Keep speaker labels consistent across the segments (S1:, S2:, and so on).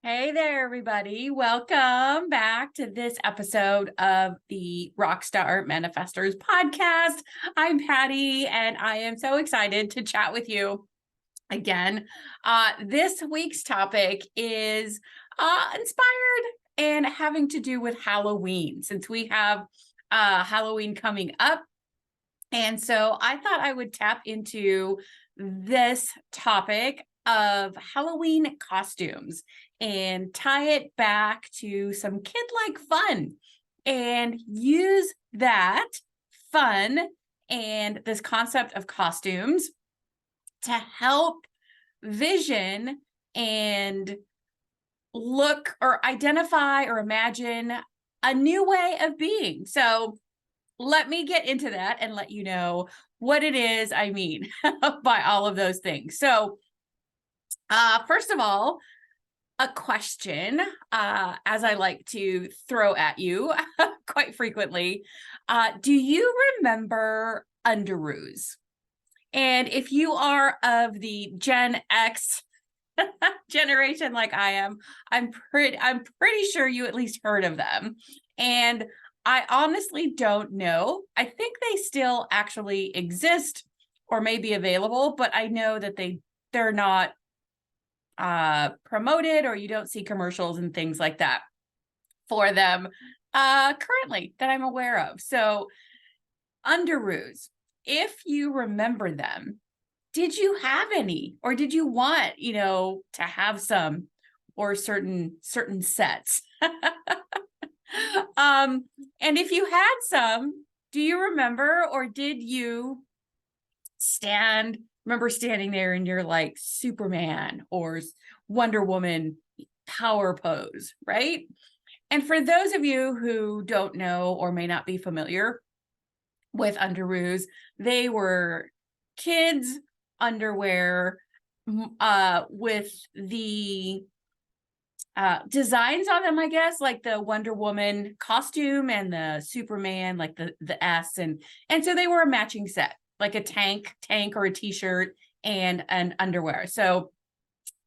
S1: Hey there, everybody. Welcome back to this episode of the Rockstar Manifestors podcast. I'm Patty, and I am so excited to chat with you again. This week's topic is inspired and having to do with Halloween, since we have Halloween coming up. And so I thought I would tap into this topic of Halloween costumes and tie it back to some kid-like fun and use that fun and this concept of costumes to help vision and look or identify or imagine a new way of being. So let me get into that and let you know what it is I mean by all of those things. So, first of all, a question, as I like to throw at you quite frequently. Do you remember Underoos? And if you are of the Gen X generation like I am, I'm pretty sure you at least heard of them. And I honestly don't know. I think they still actually exist or may be available, but I know that they're not promoted, or you don't see commercials and things like that for them currently that I'm aware of. So Underoos, if you remember them, did you have any, or did you want, to have some, or certain sets? And if you had some, do you remember, or did you remember standing there in your like Superman or Wonder Woman power pose, right? And for those of you who don't know or may not be familiar with Underoos, they were kids underwear with the designs on them, I guess, like the Wonder Woman costume and the Superman, like the S, and so they were a matching set, like a tank or a t-shirt and an underwear. So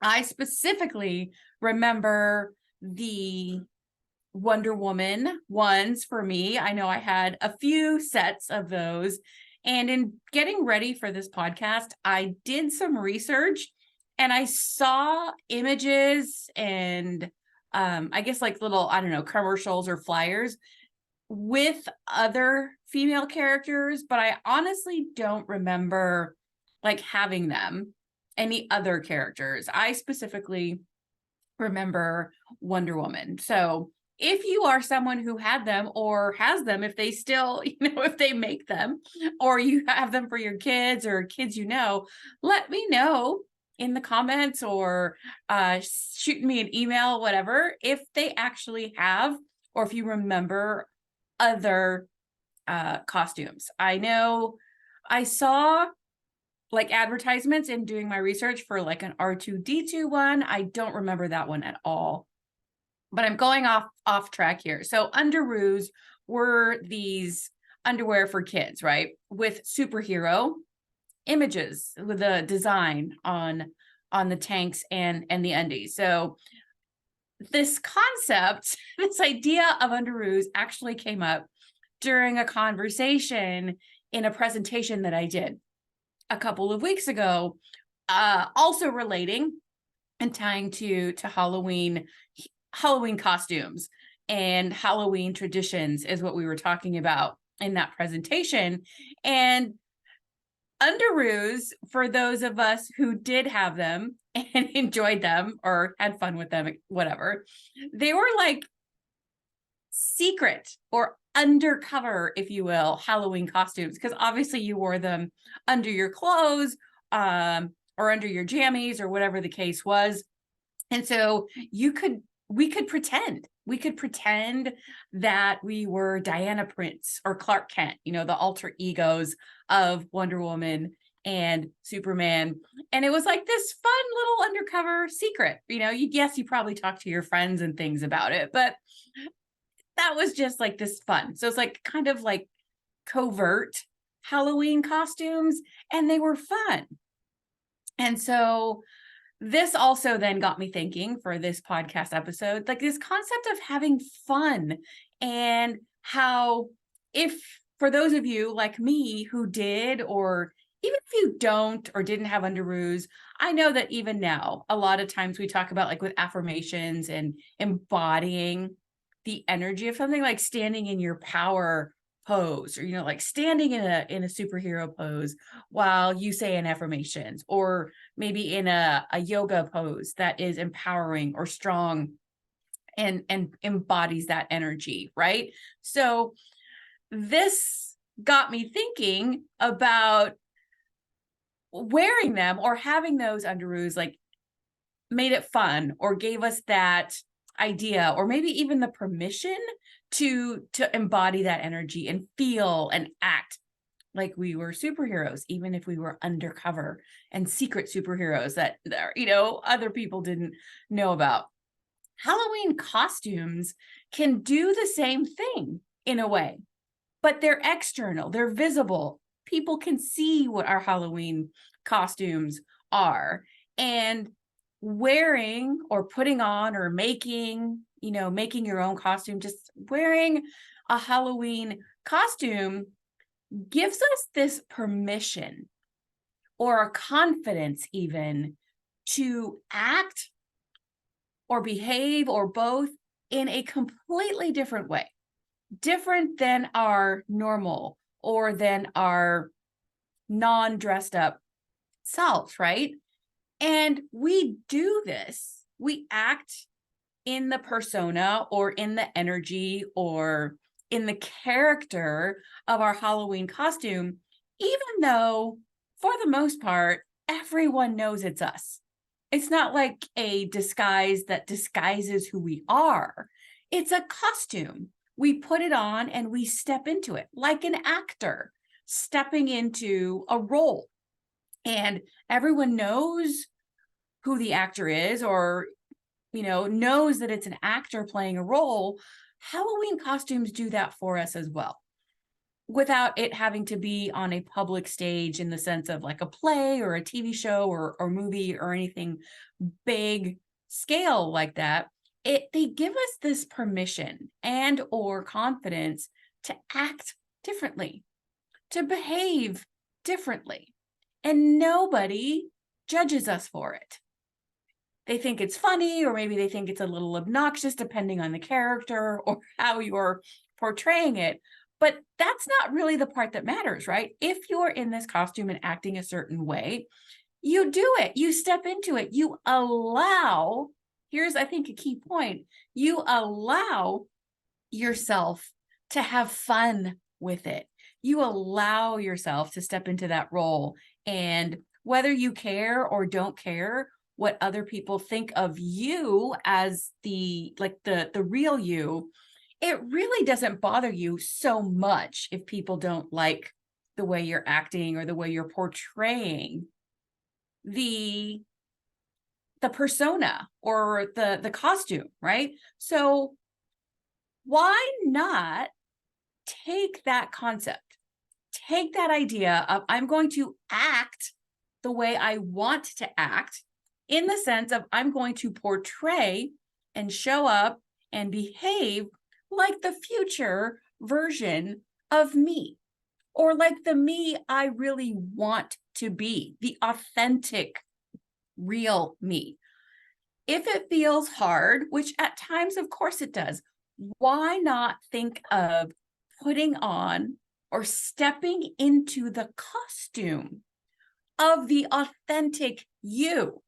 S1: I specifically remember the Wonder Woman ones for me. I know I had a few sets of those. And in getting ready for this podcast, I did some research and I saw images and I guess like little, I don't know, commercials or flyers with other female characters, but I honestly don't remember like having them, any other characters. I specifically remember Wonder Woman. So if you are someone who had them or has them, if they still, if they make them, or you have them for your kids or kids, let me know in the comments, or shoot me an email, whatever, if they actually have, or if you remember other costumes. I know I saw like advertisements in doing my research for like an R2-D2 one. I don't remember that one at all, but I'm going off track here. So Underoos were these underwear for kids, right? With superhero images with the design on the tanks and the undies. So this concept, this idea of Underoos actually came up during a conversation in a presentation that I did a couple of weeks ago, also relating and tying to Halloween costumes and Halloween traditions is what we were talking about in that presentation. And Underoos, for those of us who did have them and enjoyed them or had fun with them, whatever, they were like secret or undercover, if you will, Halloween costumes, because obviously you wore them under your clothes, or under your jammies or whatever the case was. And so we could pretend that we were Diana Prince or Clark Kent, the alter egos of Wonder Woman and Superman. And it was like this fun little undercover secret. Yes, you probably talked to your friends and things about it, but that was just like this fun. So it's like kind of like covert Halloween costumes, and they were fun. And so This also then got me thinking for this podcast episode, like this concept of having fun, and how, if for those of you like me who did, or even if you don't or didn't have underoos, I know that even now, a lot of times we talk about, like, with affirmations and embodying the energy of something, like standing in your power pose, or, like standing in a superhero pose while you say an affirmations, or maybe in a yoga pose that is empowering or strong, and embodies that energy, right? So this got me thinking about wearing them, or having those underoos, like, made it fun, or gave us that idea, or maybe even the permission to embody that energy and feel and act like we were superheroes, even if we were undercover and secret superheroes that, other people didn't know about. Halloween costumes can do the same thing in a way, but they're external, they're visible. People can see what our Halloween costumes are. And wearing or putting on or making your own costume, just wearing a Halloween costume gives us this permission, or a confidence even, to act or behave, or both, in a completely different way, different than our normal or than our non-dressed up selves, right? And we do this, we act in the persona, or in the energy, or in the character of our Halloween costume, even though, for the most part, everyone knows it's us. It's not like a disguise that disguises who we are. It's a costume. We put it on and we step into it like an actor stepping into a role. And everyone knows who the actor is, or knows that it's an actor playing a role. Halloween costumes do that for us as well, without it having to be on a public stage, in the sense of like a play or a TV show, or movie, or anything big scale like that. They give us this permission and or confidence to act differently, to behave differently, and nobody judges us for it. They think it's funny, or maybe they think it's a little obnoxious, depending on the character or how you're portraying it. But that's not really the part that matters, right? If you're in this costume and acting a certain way, you do it, you step into it, you allow, here's, I think, a key point, you allow yourself to have fun with it. You allow yourself to step into that role. And whether you care or don't care what other people think of you as the real you, it really doesn't bother you so much if people don't like the way you're acting, or the way you're portraying the persona, or the costume, right? So why not take that concept, take that idea of, I'm going to act the way I want to act, in the sense of, I'm going to portray and show up and behave like the future version of me, or like the me I really want to be, the authentic, real me. If it feels hard, which at times, of course it does, why not think of putting on, or stepping into the costume of the authentic you?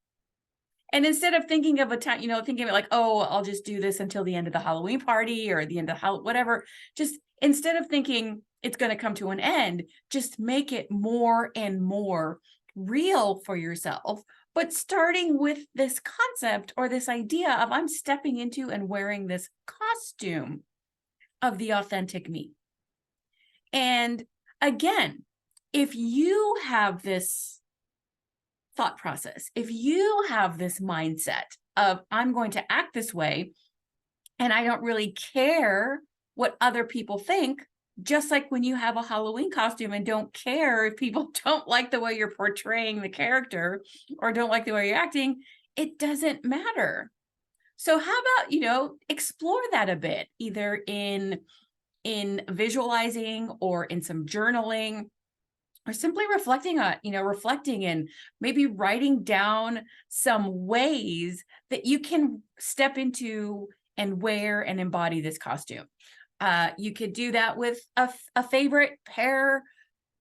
S1: And instead of thinking of a time, thinking of it like, oh, I'll just do this until the end of the Halloween party, or the end of whatever, just instead of thinking it's going to come to an end, just make it more and more real for yourself. But starting with this concept, or this idea of, I'm stepping into and wearing this costume of the authentic me. And again, if you have this thought process, if you have this mindset of, I'm going to act this way, and I don't really care what other people think, just like when you have a Halloween costume and don't care if people don't like the way you're portraying the character, or don't like the way you're acting, it doesn't matter. So how about, explore that a bit, either in visualizing or in some journaling, or simply reflecting and maybe writing down some ways that you can step into and wear and embody this costume. You could do that with a favorite pair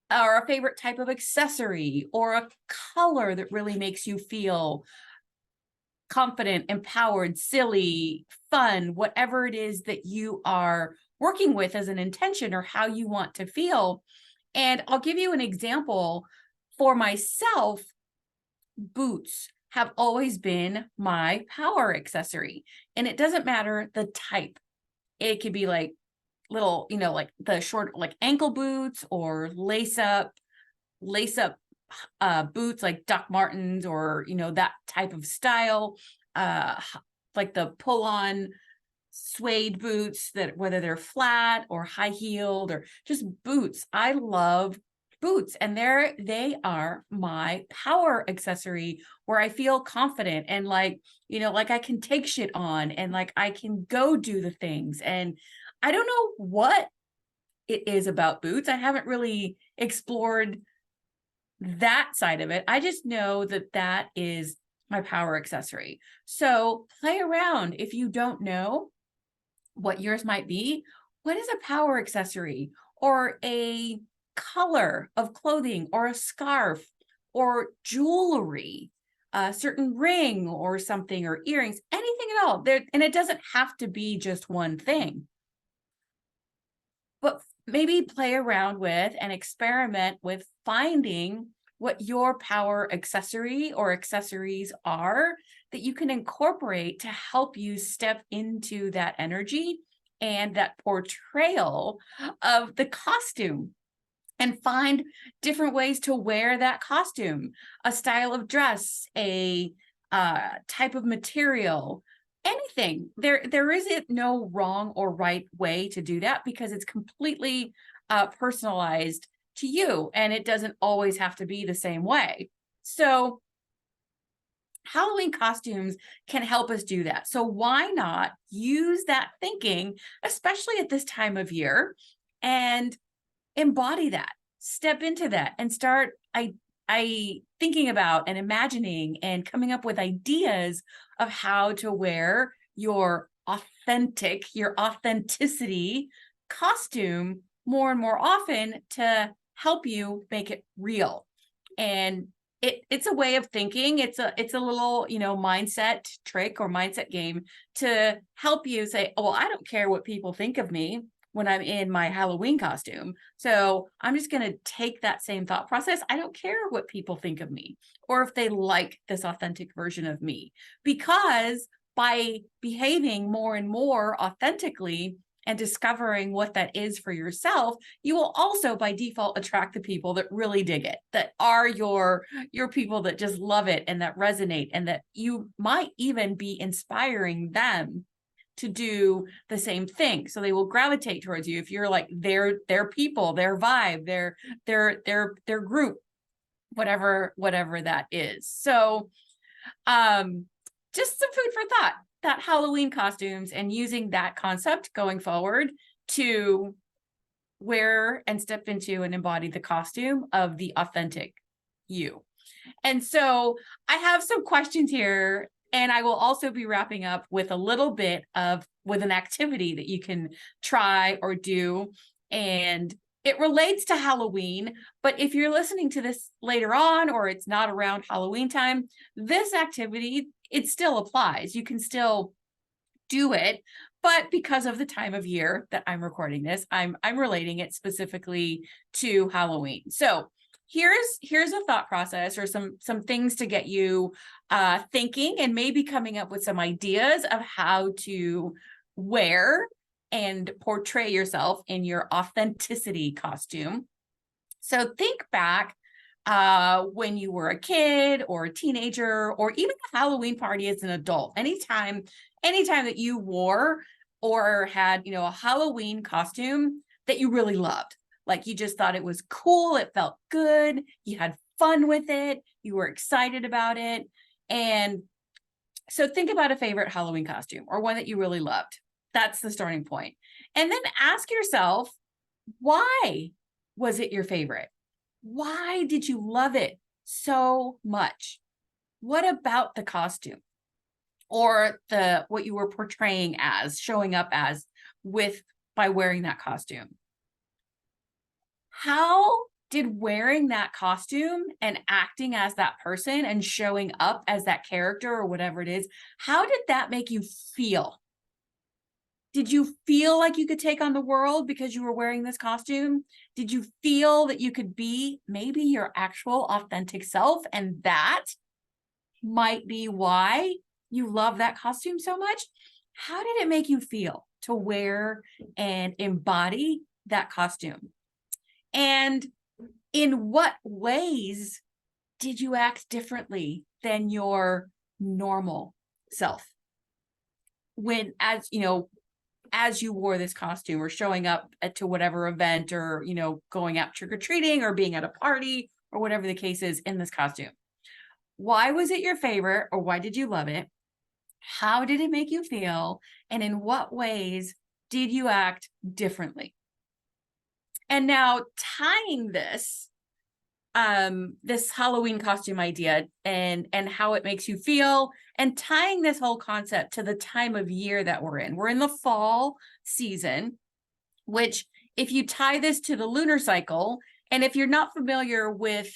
S1: or a favorite type of accessory or a color that really makes you feel confident, empowered, silly, fun, whatever it is that you are working with as an intention or how you want to feel. And I'll give you an example. For myself, boots have always been my power accessory, and it doesn't matter the type. It could be like little, like the short, like ankle boots, or lace up boots like Doc Martens, or that type of style, like the pull on suede boots, that whether they're flat or high heeled or just boots. I love boots, and they are my power accessory, where I feel confident and like I can take shit on, and like I can go do the things. And I don't know what it is about boots. I haven't really explored that side of it. I just know that that is my power accessory. So play around. If you don't know what yours might be, what is a power accessory, or a color of clothing, or a scarf, or jewelry, a certain ring or something, or earrings, anything at all there. And it doesn't have to be just one thing, but maybe play around with and experiment with finding what your power accessory or accessories are that you can incorporate to help you step into that energy and that portrayal of the costume, and find different ways to wear that costume, a style of dress, a type of material, anything. There isn't no wrong or right way to do that, because it's completely personalized to you, and it doesn't always have to be the same way. So Halloween costumes can help us do that. So why not use that thinking, especially at this time of year, and embody that, step into that, and start I thinking about and imagining and coming up with ideas of how to wear your authenticity costume more and more often, to help you make it real. And it's a way of thinking. It's a little, mindset trick or mindset game to help you say, oh, well, I don't care what people think of me when I'm in my Halloween costume. So I'm just going to take that same thought process. I don't care what people think of me, or if they like this authentic version of me, because by behaving more and more authentically and discovering what that is for yourself, you will also by default attract the people that really dig it, that are your people that just love it and that resonate, and that you might even be inspiring them to do the same thing. So they will gravitate towards you if you're like their people, their vibe, their group, whatever that is. So just some food for thought, that Halloween costumes, and using that concept going forward to wear and step into and embody the costume of the authentic you. And so I have some questions here, and I will also be wrapping up with a little bit with an activity that you can try or do. And it relates to Halloween, but if you're listening to this later on, or it's not around Halloween time, this activity, it still applies. You can still do it, but because of the time of year that I'm recording this, I'm relating it specifically to Halloween. So here's a thought process, or some things to get you thinking, and maybe coming up with some ideas of how to wear and portray yourself in your authenticity costume. So think back when you were a kid or a teenager, or even a Halloween party as an adult. Anytime that you wore or had, a Halloween costume that you really loved, like you just thought it was cool, it felt good, you had fun with it, you were excited about it. And So think about a favorite Halloween costume or one that you really loved. That's the starting point. And then ask yourself, why was it your favorite? Why did you love it so much? What about the costume or the what you were portraying as, showing up as with by wearing that costume? How did wearing that costume and acting as that person and showing up as that character or whatever it is, how did that make you feel? Did you feel like you could take on the world because you were wearing this costume? Did you feel that you could be maybe your actual authentic self? And that might be why you love that costume so much. How did it make you feel to wear and embody that costume? And in what ways did you act differently than your normal self? When, as you wore this costume or showing up to whatever event or, going out trick-or-treating or being at a party or whatever the case is in this costume. Why was it your favorite or why did you love it? How did it make you feel? And in what ways did you act differently? And now tying this Halloween costume idea and how it makes you feel, and tying this whole concept to the time of year that we're in. We're in the fall season, which if you tie this to the lunar cycle, and if you're not familiar with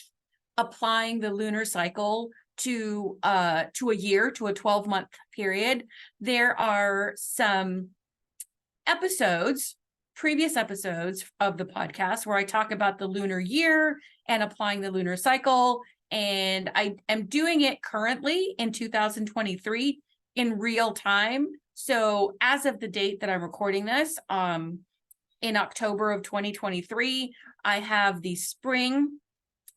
S1: applying the lunar cycle to a year, to a 12-month period, there are some previous episodes of the podcast where I talk about the lunar year and applying the lunar cycle. And I am doing it currently in 2023 in real time. So as of the date that I'm recording this, in October of 2023, I have the spring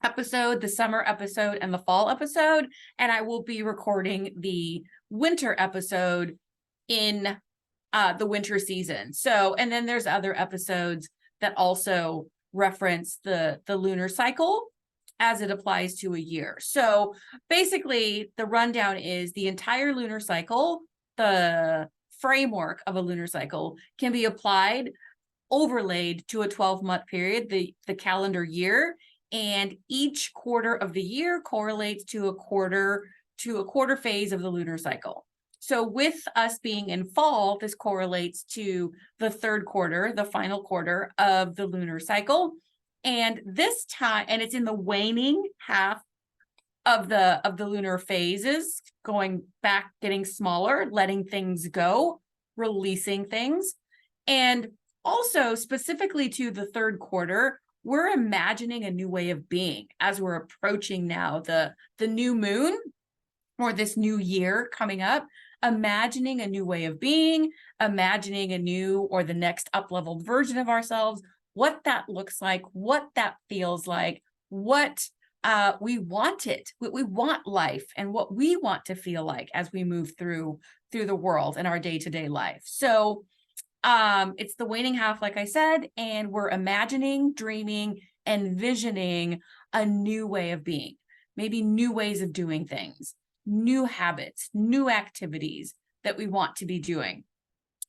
S1: episode, the summer episode, and the fall episode. And I will be recording the winter episode in the winter season. So, and then there's other episodes that also reference the lunar cycle as it applies to a year. So basically the rundown is the entire lunar cycle, the framework of a lunar cycle can be applied, overlaid to a 12-month period, the calendar year, and each quarter of the year correlates to a quarter phase of the lunar cycle. So with us being in fall, this correlates to the third quarter, the final quarter of the lunar cycle. And this time, and it's in the waning half of the lunar phases, going back, getting smaller, letting things go, releasing things. And also specifically to the third quarter, we're imagining a new way of being as we're approaching now the new moon or this new year coming up. Imagining a new way of being, imagining a new or the next up-leveled version of ourselves, what that looks like, what that feels like, what we want what we want life and what we want to feel like as we move through the world and our day-to-day life. So it's the waning half, like I said, and we're imagining, dreaming, envisioning a new way of being, maybe new ways of doing things, new habits, new activities that we want to be doing.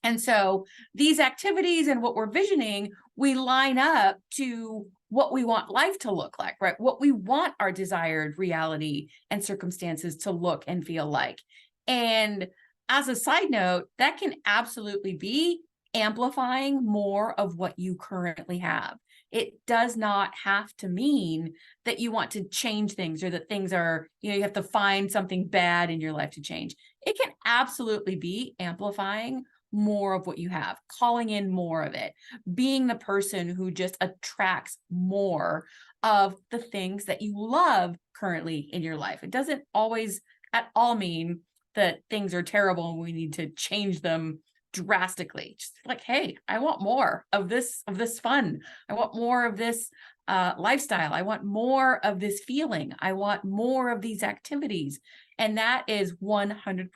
S1: And so these activities and what we're visioning, we line up to what we want life to look like, right? What we want our desired reality and circumstances to look and feel like. And as a side note, that can absolutely be amplifying more of what you currently have. It does not have to mean that you want to change things or that things are, you have to find something bad in your life to change. It can absolutely be amplifying more of what you have, calling in more of it, being the person who just attracts more of the things that you love currently in your life. It doesn't always at all mean that things are terrible and we need to change them drastically. Just like, hey, I want more of this fun. I want more of this lifestyle. I want more of this feeling. I want more of these activities. And that is 100%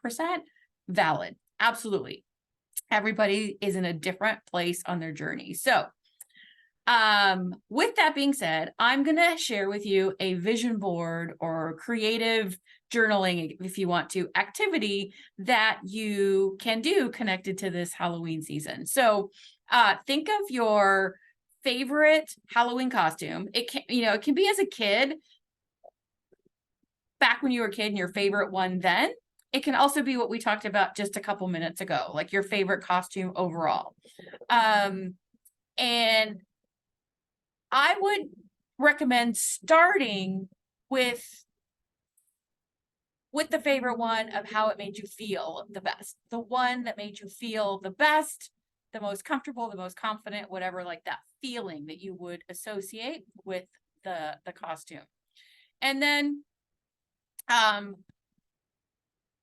S1: valid. Absolutely. Everybody is in a different place on their journey. So with that being said, I'm going to share with you a vision board or creative journaling, if you want to, activity that you can do connected to this Halloween season. So think of your favorite Halloween costume. It can, it can be as a kid, back when you were a kid, and your favorite one then. It can also be what we talked about just a couple minutes ago, like your favorite costume overall. And I would recommend starting with the favorite one of how it made you feel the best. The one that made you feel the best, the most comfortable, the most confident, whatever, like that feeling that you would associate with the costume. And then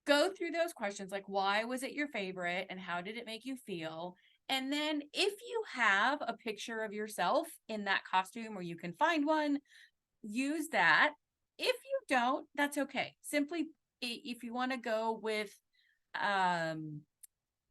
S1: go through those questions, like why was it your favorite and how did it make you feel? And then if you have a picture of yourself in that costume, or you can find one, use that. If you don't, that's okay. Simply, if you want to go with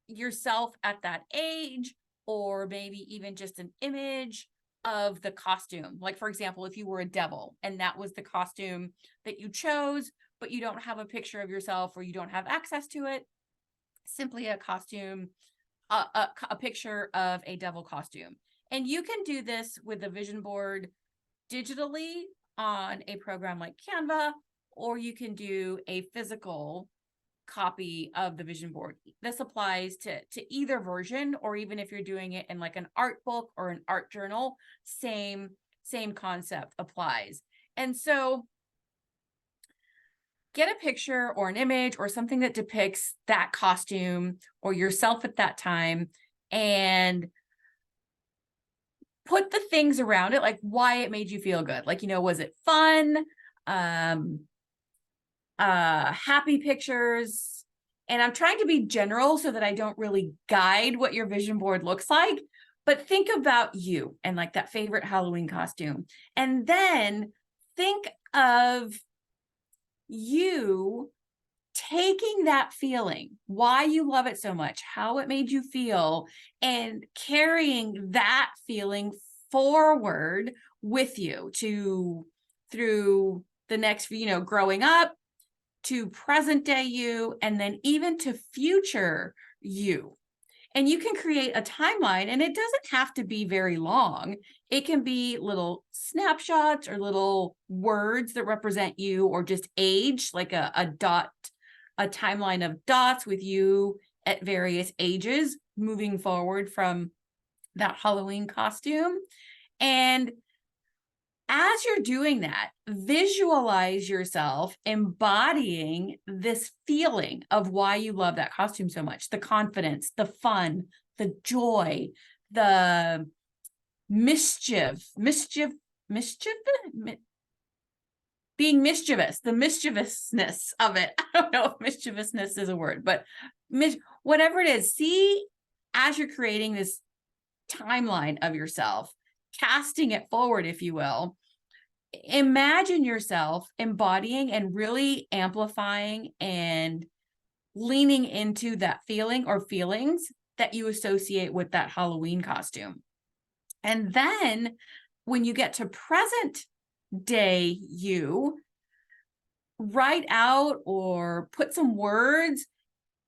S1: yourself at that age, or maybe even just an image of the costume. Like, for example, if you were a devil and that was the costume that you chose, but you don't have a picture of yourself or you don't have access to it, simply a costume, a picture of a devil costume. And you can do this with a vision board digitally on a program like Canva, or you can do a physical copy of the vision board. This applies to either version, or even if you're doing it in like an art book or an art journal, same concept applies. And so get a picture or an image or something that depicts that costume or yourself at that time, and put the things around it, like why it made you feel good. Like, was it fun? Happy pictures. And I'm trying to be general so that I don't really guide what your vision board looks like, but think about you and like that favorite Halloween costume. And then think of you taking that feeling, why you love it so much, how it made you feel, and carrying that feeling forward with you through the next, growing up, to present day you, and then even to future you. And you can create a timeline, and it doesn't have to be very long. It can be little snapshots or little words that represent you, or just age, like a dot, a timeline of dots with you at various ages moving forward from that Halloween costume. And as you're doing that, visualize yourself embodying this feeling of why you love that costume so much, the confidence, the fun, the joy, the mischief, being mischievous, the mischievousness of it. I don't know if mischievousness is a word, but whatever it is, see, as you're creating this timeline of yourself, casting it forward, if you will, imagine yourself embodying and really amplifying and leaning into that feeling or feelings that you associate with that Halloween costume. And then when you get to present day you, write out or put some words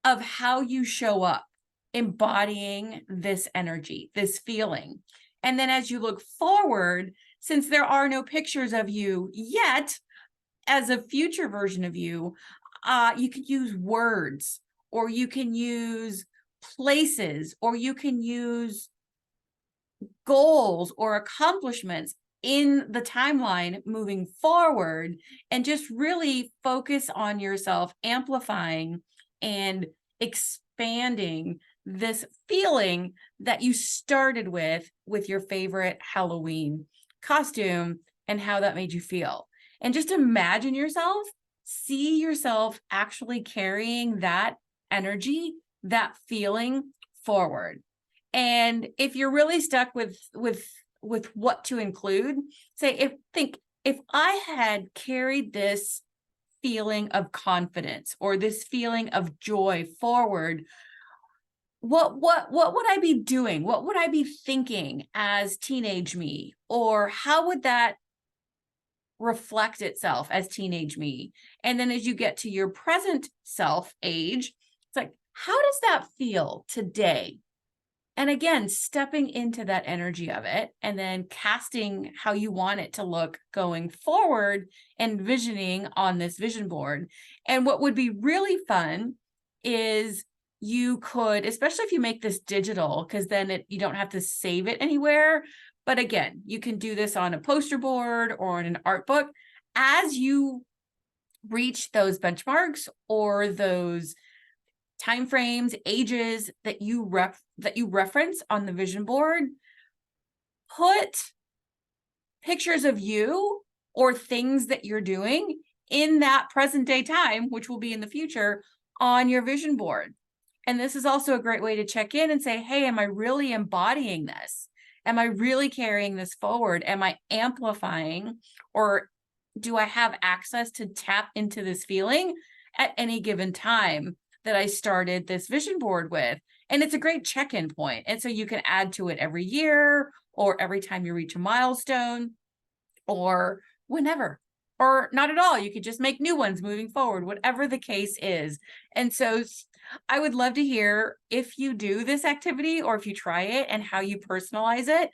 S1: of how you show up, embodying this energy, this feeling. And then as you look forward, since there are no pictures of you yet, as a future version of you, you can use words, or you can use places, or you can use goals or accomplishments in the timeline moving forward, and just really focus on yourself amplifying and expanding this feeling that you started with your favorite Halloween costume and how that made you feel. And just imagine yourself, see yourself actually carrying that energy, that feeling forward. And if you're really stuck with what to include, say, if I had carried this feeling of confidence or this feeling of joy forward, what would I be doing? What would I be thinking as teenage me? Or how would that reflect itself as teenage me. And then as you get to your present self age, it's like, how does that feel today? And again, stepping into that energy of it and then casting how you want it to look going forward and visioning on this vision board. And what would be really fun is you could, especially if you make this digital, because then you don't have to save it anywhere. But again, you can do this on a poster board or in an art book. As you reach those benchmarks or those timeframes, ages that you reference on the vision board, put pictures of you or things that you're doing in that present day time, which will be in the future, on your vision board. And this is also a great way to check in and say, hey, am I really embodying this? Am I really carrying this forward? Am I amplifying, or do I have access to tap into this feeling at any given time that I started this vision board with? And it's a great check-in point. And so you can add to it every year or every time you reach a milestone or whenever, or not at all. You could just make new ones moving forward, whatever the case is. And so I would love to hear if you do this activity or if you try it and how you personalize it.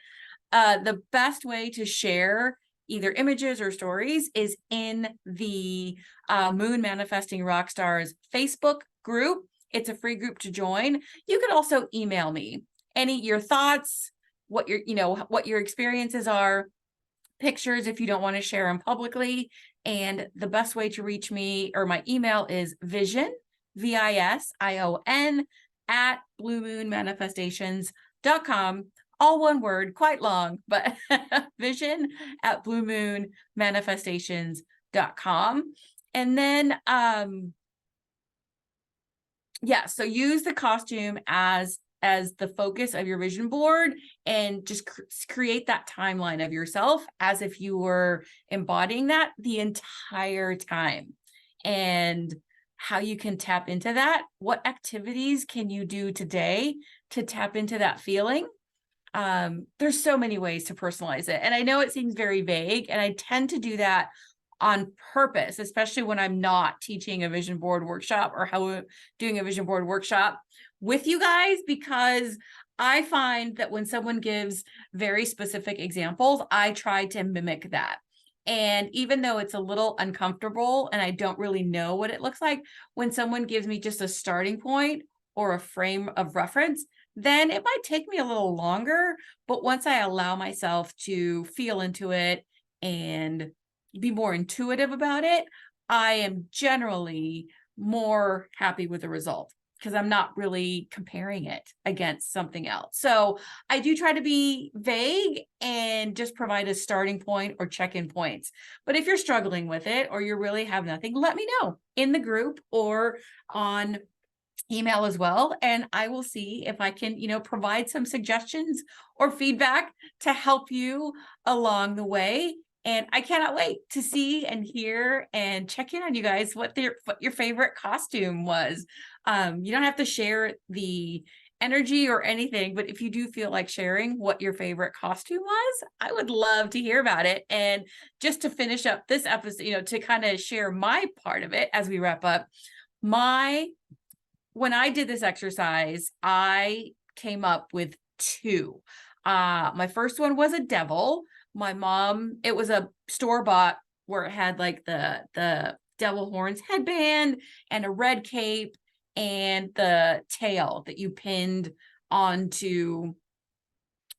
S1: The best way to share either images or stories is in the Moon Manifesting Rockstars Facebook group. It's a free group to join. You could also email me your thoughts, what your experiences are, pictures if you don't want to share them publicly. And the best way to reach me, or my email, is vision, VISION, at bluemoonmanifestations.com. All one word, quite long, but vision at bluemoonmanifestations.com. And then, so use the costume as the focus of your vision board, and just create that timeline of yourself as if you were embodying that the entire time. And how you can tap into that. What activities can you do today to tap into that feeling? There's so many ways to personalize it. And I know it seems very vague, and I tend to do that on purpose, especially when I'm not teaching a vision board workshop or doing a vision board workshop with you guys, because I find that when someone gives very specific examples, I try to mimic that. And even though it's a little uncomfortable and I don't really know what it looks like, when someone gives me just a starting point or a frame of reference, then it might take me a little longer. But once I allow myself to feel into it and be more intuitive about it, I am generally more happy with the result, because I'm not really comparing it against something else. So I do try to be vague and just provide a starting point or check-in points. But if you're struggling with it or you really have nothing, let me know in the group or on email as well. And I will see if I can, provide some suggestions or feedback to help you along the way. And I cannot wait to see and hear and check in on you guys what your favorite costume was. You don't have to share the energy or anything, but if you do feel like sharing what your favorite costume was, I would love to hear about it. And just to finish up this episode, to kind of share my part of it as we wrap up, when I did this exercise, I came up with two. My first one was a devil. My mom, it was a store-bought where it had like the devil horns headband and a red cape and the tail that you pinned onto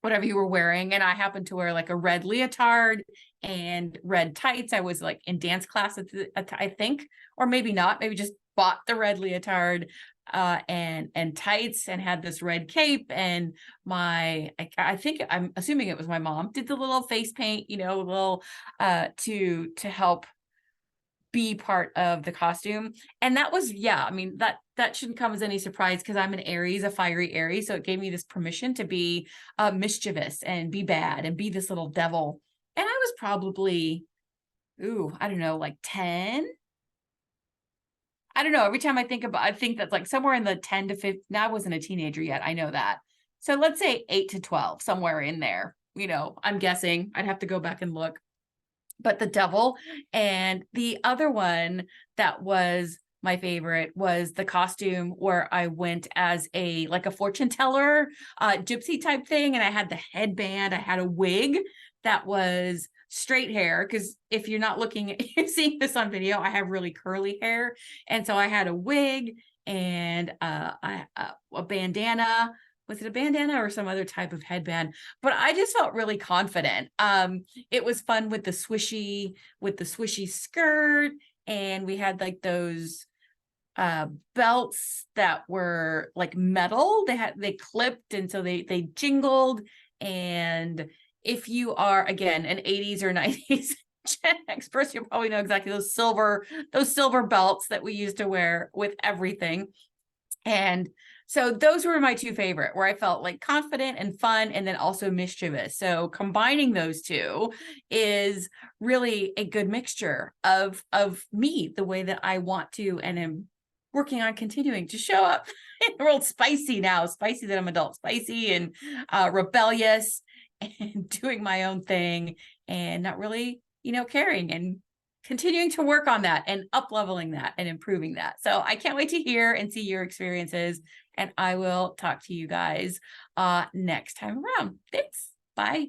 S1: whatever you were wearing. And I happened to wear like a red leotard and red tights. I was like in dance class, I think, or maybe not, maybe just bought the red leotard and tights and had this red cape. And I think, I'm assuming it was my mom, did the little face paint, little to help be part of the costume. And that was, that shouldn't come as any surprise, because I'm an Aries, a fiery Aries. So it gave me this permission to be mischievous and be bad and be this little devil. And I was probably, I don't know, like 10. I don't know. Every time I think that's like somewhere in the 10 to 15. Now I wasn't a teenager yet. I know that. So let's say 8 to 12, somewhere in there. I'm guessing. I'd have to go back and look. but the devil. And the other one that was my favorite was the costume where I went as a like a fortune teller, gypsy type thing, and I had the headband, I had a wig that was straight hair, because if you're not looking at you're seeing this on video, I have really curly hair, and so I had a wig and a bandana. Was it a bandana or some other type of headband? But I just felt really confident. It was fun with the swishy skirt, and we had like those belts that were like metal. They clipped, and so they jingled. And if you are again an 80s or 90s Gen X person, you probably know exactly those silver belts that we used to wear with everything. And so those were my two favorite, where I felt like confident and fun, and then also mischievous. So combining those two is really a good mixture of me, the way that I want to and am working on continuing to show up in the world. Spicy now, spicy that I'm adult, spicy and rebellious, and doing my own thing, and not really, caring, and continuing to work on that and up leveling that and improving that. So I can't wait to hear and see your experiences, and I will talk to you guys next time around. Thanks. Bye.